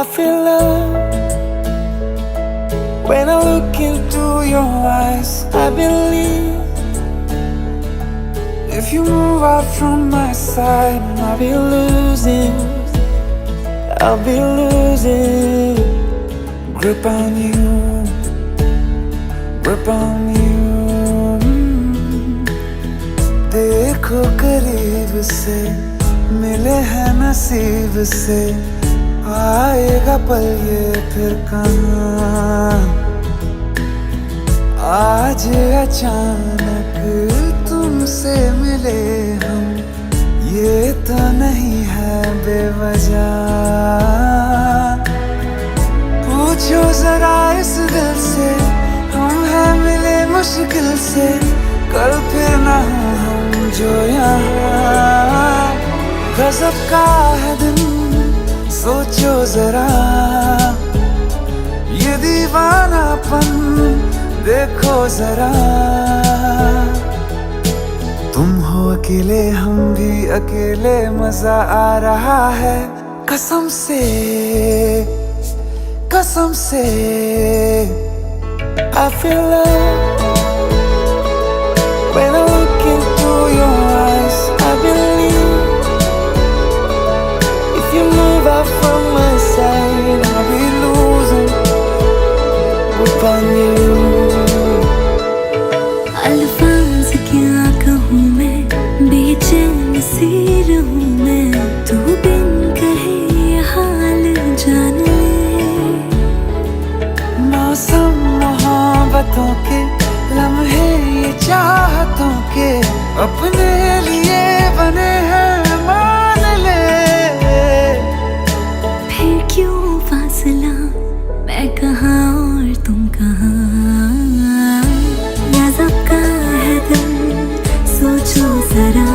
I feel love when I look into your eyes. I believe if you move out from my side, I'll be losing grip on you, grip on you. देखो करीब से, मिले हैं नसीब से, आएगा पल ये फिर कहाँ। आज अचानक तुमसे मिले हम, ये तो नहीं है बेवजह। पूछो जरा इस दिल से, हम हैं मिले मुश्किल से, कल फिर ना हो हम जो यहाँ। गजब का है दिन, सोचो जरा, ये दीवानापन देखो जरा। तुम हो अकेले, हम भी अकेले, मजा आ रहा है कसम से, कसम से। I feel love when I look into your eyes. I believe if you move out from my side, I'll be losing grip on you. अल्फाज क्या कहूँ मैं, बेचैन सी रहूँ मैं, तू बिन कहे ये हाल जान ले। मौसम मोहब्बतों के, लम्हे ये चाहतों के, अपने लिए बने हैं मान ले। फिर क्यों फासला, मैं कहाँ और तुम कहाँ। गजब का है दिल, सोचो जरा,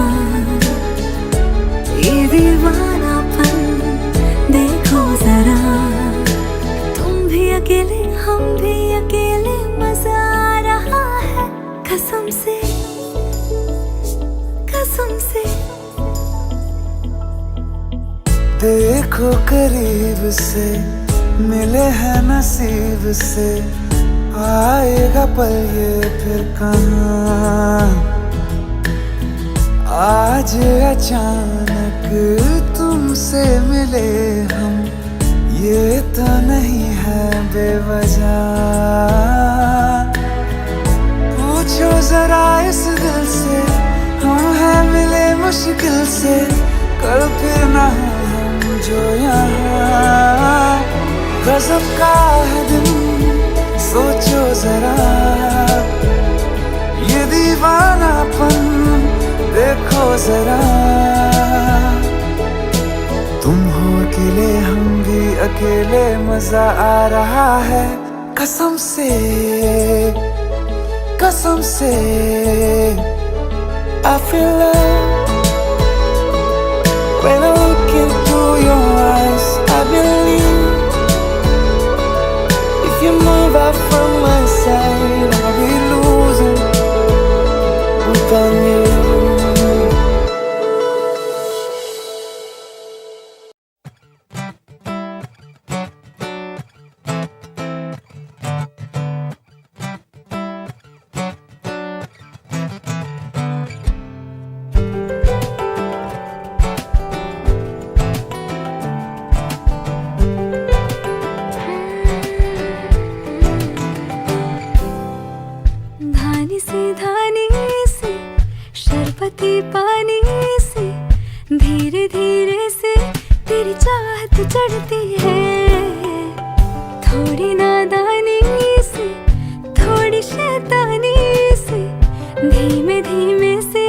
ये दीवानापन देखो जरा। तुम भी अकेले, हम भी अकेले, मजा आ रहा है कसम से, कसम से। देखो करीब से, मिले हैं नसीब से, आएगा पल ये फिर कहाँ। आज अचानक तुमसे मिले हम, ये तो नहीं है बेवजह। पूछो जरा इस दिल से, हम हैं मिले मुश्किल से, कल फिर ना हो हम जो यहाँ। गजब का है दिन, सोचो जरा, ये दीवानापन देखो जरा। तुम हो अकेले, हम भी अकेले, मजा आ रहा है कसम से, कसम से। I feel love when I look into your eyes. I believe if you move out from my side, I'll be losing grip on you. धानी से शरबती पानी से, धीरे धीरे से तेरी चाहत चढ़ती है। थोड़ी नादानी से, थोड़ी शैतानी से, धीमे धीमे से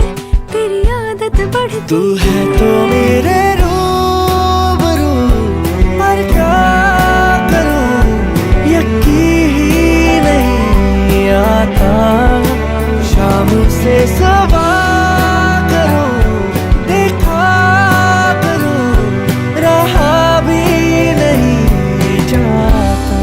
तेरी आदत बढ़ती। तू है तो मेरे रूबरू, पर क्या करूं यकीन ही नहीं आता। शाम से सवार करूं, देखा करूं, रहा भी नहीं जाता।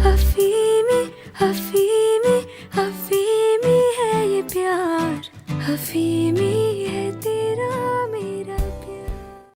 हफीमी हफीमी हफीमी है ये प्यार, हफीमी है